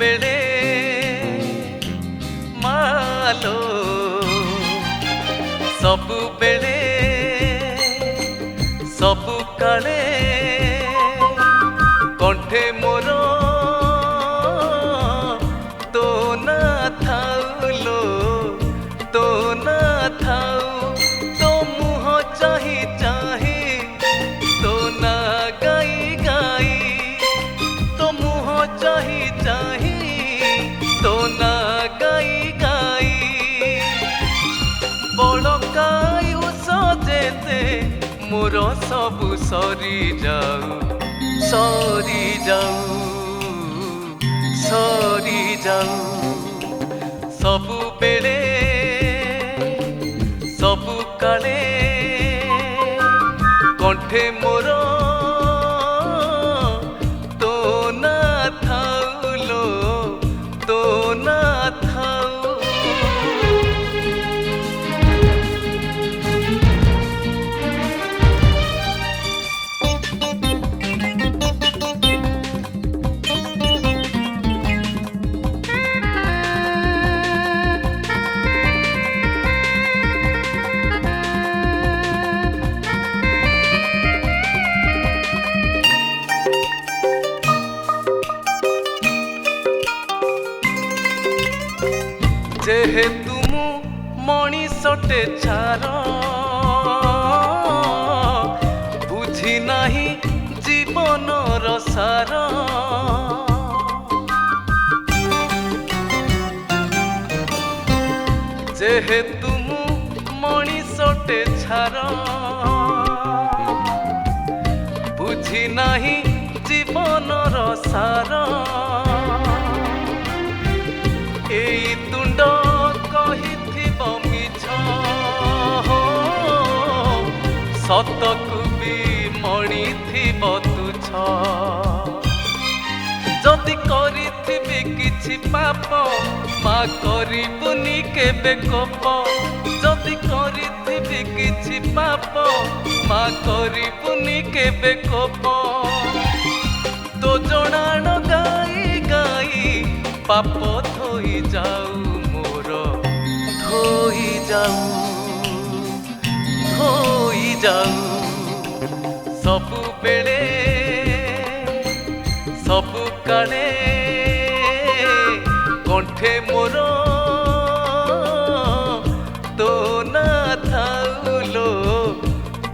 बेले मालो सबु बेले सबु काले कंठे मोर तो ना थाउलो तो ना थाउ तो मुह चाही चाही तो ना गाई गाई तो मुह चाही चाही तो ना गाई गाई बड़कायु सजेते मोर सबु सरी जाऊ सरी जाऊ सरी जाऊ सबु बेले सबु काले कंठे मोर तो ना थाउलो तो ना थाउ जेहेतु मु मणिषटे छार बुझी नाही जीवन सार जेहेतु मु मणिषटे छार बुझी नाही जीवन सार एई तुंड कहिथिब मिछ सतकु भी मणिथिब तुछ जदि करिथिबि किछि पाप मा करिबुनि केबे कोप जदि करिथिबि किछि पाप मा करिबुनि केबे कोप तो जणाण गाई गाई पाप धोई जाऊ मोर धोई जाऊ धोई जाऊ सबु बेले सबु काले कंठे मोर तो ना थाउलो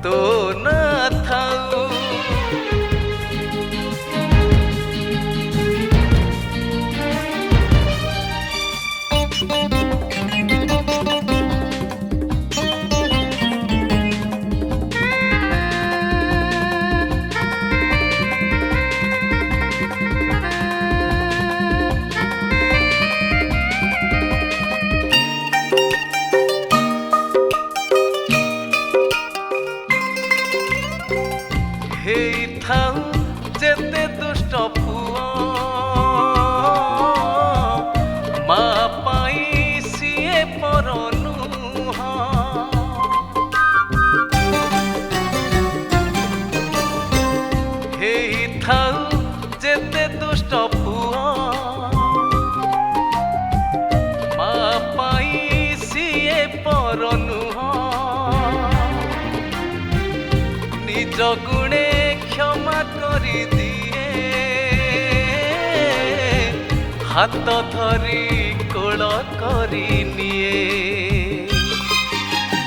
तो ना थाउ जेते दुष्ट पुआ मा पाई सिए परनुह हे थाउ जेते दुष्ट पुआ मा पाई सिए परनुह निज गुणे क्षमा करी दिए हाथ धरी कोल करी निए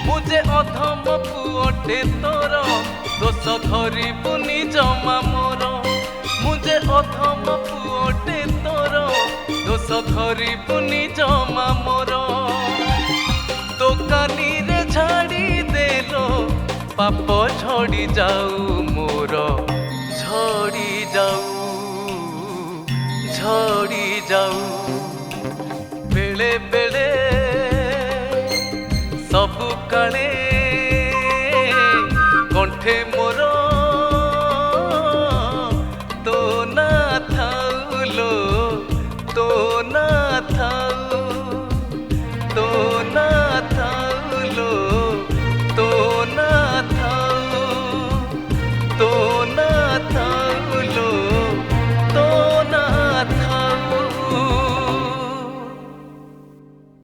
मुझे अधम पुअटे तोर दोष धरी बुनी जमा मोर मुझे अधम पुअटे तोर दोष धरी बुनी जमा मोर दोकानी रे झाड़ी देलो पाप झड़ी जाऊ मोर झड़ी जाऊ झड़ी जाऊ बेले बेले सबु काले